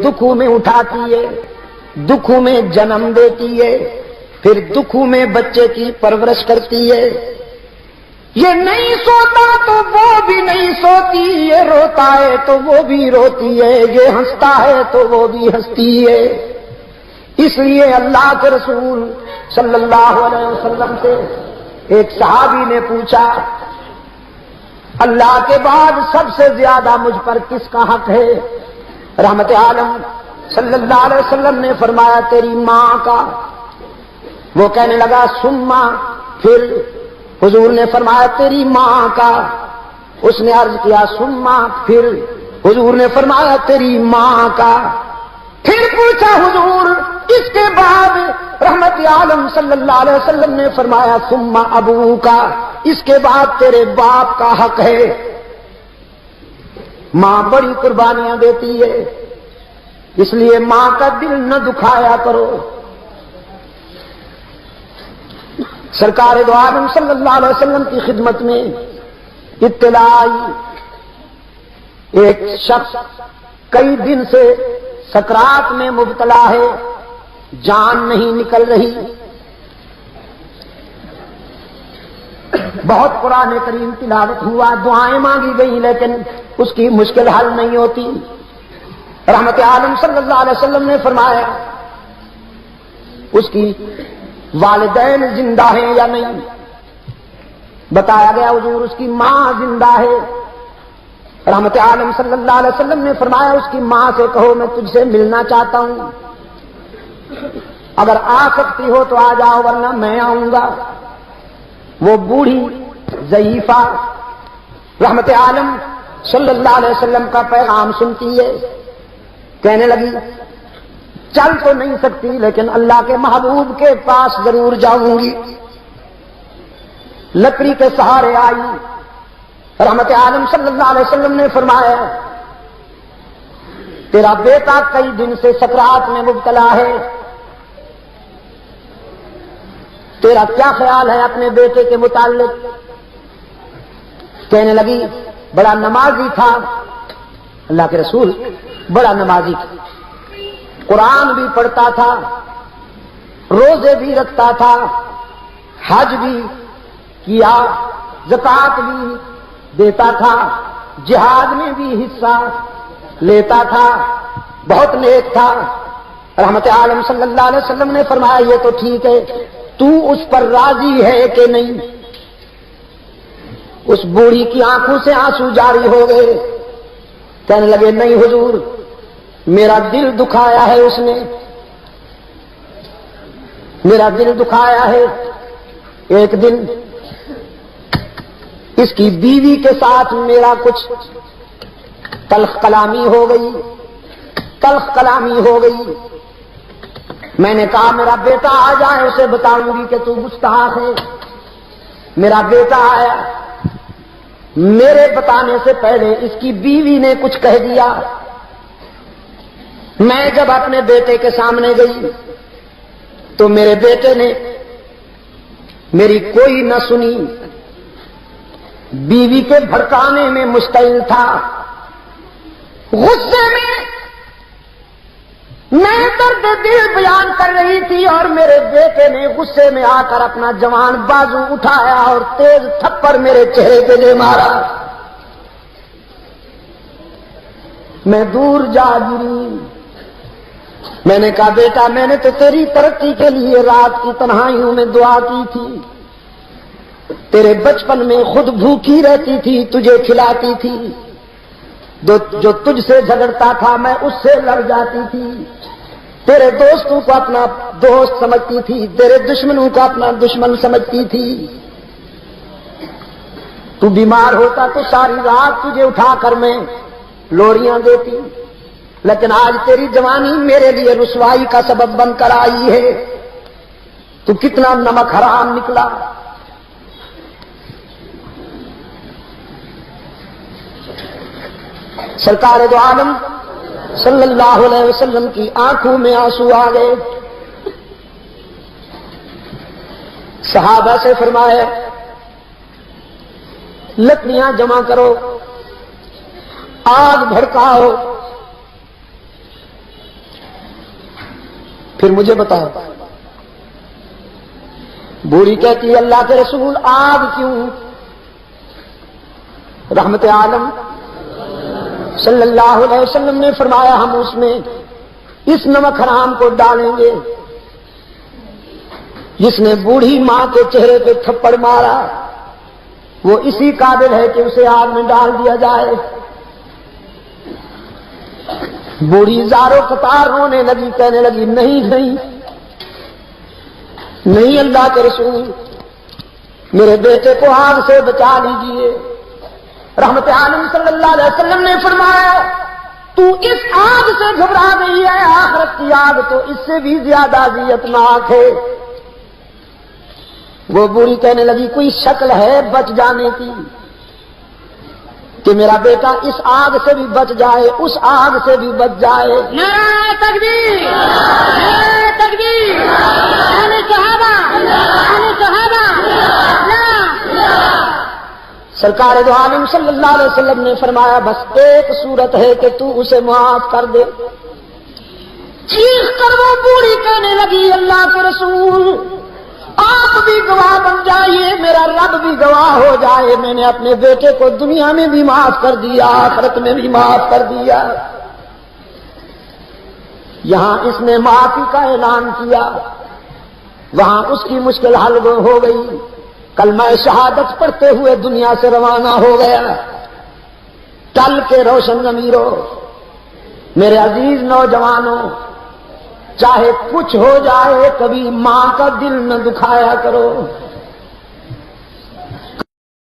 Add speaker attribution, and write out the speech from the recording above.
Speaker 1: دکھوں میں اٹھاتی ہے، دکھوں میں جنم دیتی ہے، پھر دکھوں میں بچے کی پرورش کرتی ہے۔ یہ نہیں سوتا تو وہ بھی نہیں سوتی، یہ روتا ہے تو وہ بھی روتی ہے، یہ ہنستا ہے تو وہ بھی ہنستی ہے۔ اس لیے اللہ کے رسول صلی اللہ علیہ وسلم سے ایک صحابی نے پوچھا، اللہ کے بعد سب سے زیادہ مجھ پر کس کا حق ہے؟ رحمت عالم صلی اللہ علیہ وسلم نے فرمایا تیری ماں کا۔ وہ کہنے لگا سما، پھر حضور نے فرمایا تیری ماں کا۔ اس نے عرض کیا سما، پھر حضور نے فرمایا تیری ماں کا۔ پھر پوچھا حضور اس کے بعد؟ رحمت عالم صلی اللہ علیہ وسلم نے فرمایا ثم ابو کا، اس کے بعد تیرے باپ کا حق ہے۔ ماں بڑی قربانیاں دیتی ہے، اس لیے ماں کا دل نہ دکھایا کرو۔ سرکار دو عالم صلی اللہ علیہ وسلم کی خدمت میں اطلاع آئی، ایک شخص کئی دن سے سکرات میں مبتلا ہے، جان نہیں نکل رہی، بہت قرآن کریم تلاوت ہوا، دعائیں مانگی گئی، لیکن اس کی مشکل حل نہیں ہوتی۔ رحمت عالم صلی اللہ علیہ وسلم نے فرمایا اس کی والدین زندہ ہیں یا نہیں؟ بتایا گیا حضور اس کی ماں زندہ ہے۔ رحمت عالم صلی اللہ علیہ وسلم نے فرمایا اس کی ماں سے کہو میں تجھ سے ملنا چاہتا ہوں، اگر آ سکتی ہو تو آ جاؤ ورنہ میں آؤں گا۔ وہ بوڑھی ضعیفہ رحمت عالم صلی اللہ علیہ وسلم کا پیغام سنتی ہے، کہنے لگی چل تو نہیں سکتی لیکن اللہ کے محبوب کے پاس ضرور جاؤں گی۔ لکڑی کے سہارے آئی، رحمت عالم صلی اللہ علیہ وسلم نے فرمایا تیرا بیٹا کئی دن سے سکرات میں مبتلا ہے، تیرا کیا خیال ہے اپنے بیٹے کے متعلق؟ کہنے لگی بڑا نمازی تھا، اللہ کے رسول بڑا نمازی تھا، قرآن بھی پڑھتا تھا، روزے بھی رکھتا تھا، حج بھی کیا، زکات بھی دیتا تھا، جہاد میں بھی حصہ لیتا تھا، بہت نیک تھا۔ رحمت عالم صلی اللہ علیہ وسلم نے فرمایا یہ تو ٹھیک ہے، تو اس پر راضی ہے کہ نہیں؟ اس بوڑھی کی آنکھوں سے آنسو جاری ہو گئے، کہنے لگے نہیں حضور، میرا دل دکھایا ہے اس نے، میرا دل دکھایا ہے۔ ایک دن اس کی بیوی کے ساتھ میرا کچھ تلخ کلامی ہو گئی، تلخ کلامی ہو گئی۔ میں نے کہا میرا بیٹا آ جائے اسے بتاؤں گی کہ تو گستاخ ہے۔ میرا بیٹا آیا، میرے بتانے سے پہلے اس کی بیوی نے کچھ کہہ دیا۔ میں جب اپنے بیٹے کے سامنے گئی تو میرے بیٹے نے میری کوئی نہ سنی، بیوی کے بھڑکانے میں مشتعل تھا، غصے میں میں درد دل بیان کر رہی تھی، اور میرے بیٹے نے غصے میں آ کر اپنا جوان بازو اٹھایا اور تیز تھپڑ میرے چہرے پہ دے مارا۔ میں دور جا گری، میں نے کہا بیٹا میں نے تو تیری ترقی کے لیے رات کی تنہائیوں میں دعا کی تھی، تیرے بچپن میں خود بھوکی رہتی تھی، تجھے کھلاتی تھی، جو تجھ سے جھگڑتا تھا میں اس سے لڑ جاتی تھی، تیرے دوستوں کو اپنا دوست سمجھتی تھی، تیرے دشمنوں کو اپنا دشمن سمجھتی تھی، تو بیمار ہوتا تو ساری رات تجھے اٹھا کر میں لوریاں دیتی، لیکن آج تیری جوانی میرے لیے رسوائی کا سبب بن کر آئی ہے، تو کتنا نمک حرام نکلا۔ سرکار دو عالم صلی اللہ علیہ وسلم کی آنکھوں میں آنسو آ گئے۔ صحابہ سے فرمایا لکڑیاں جمع کرو، آگ بھڑکاؤ، پھر مجھے بتاؤ. بوڑھی کہتی ہے اللہ کے رسول آگ کیوں؟ رحمت عالم صلی اللہ علیہ وسلم نے فرمایا ہم اس میں اس نمک حرام کو ڈالیں گے جس نے بوڑھی ماں کے چہرے پہ تھپڑ مارا وہ اسی قابل ہے کہ اسے آگ میں ڈال دیا جائے. بوڑھی زاروں قطار رونے لگی، کہنے لگی نہیں نہیں نہیں اللہ کے رسول، میرے بیٹے کو آگ سے بچا لیجیے. رحمت عالم صلی اللہ علیہ وسلم نے فرمایا تو اس آگ سے گھبرا گئی ہے، آخرت کی آگ تو اس سے بھی زیادہ اذیتناک ہے. وہ بوڑھی کہنے لگی کوئی شکل ہے بچ جانے کی کہ میرا بیٹا اس آگ سے بھی بچ جائے، اس آگ سے بھی بچ جائے.
Speaker 2: نعرہ تکبیر، نعرہ تکبیر، اہل صحابہ، اہل صحابہ.
Speaker 1: سرکار دو عالم صلی اللہ علیہ وسلم نے فرمایا بس ایک صورت ہے کہ تو اسے معاف کر دے. چیخ کر وہ بوڑھی کہنے لگی اللہ کے رسول آپ بھی گواہ بن جائیے، میرا رب بھی گواہ ہو جائے، میں نے اپنے بیٹے کو دنیا میں بھی معاف کر دیا، آخرت میں بھی معاف کر دیا. یہاں اس نے معافی کا اعلان کیا، وہاں اس کی مشکل حل ہو گئی. کلمہ شہادت پڑھتے ہوئے دنیا سے روانہ ہو گیا. ٹل کے روشن ضمیروں، میرے عزیز نوجوانوں، چاہے کچھ ہو جائے کبھی ماں کا دل نہ دکھایا کرو.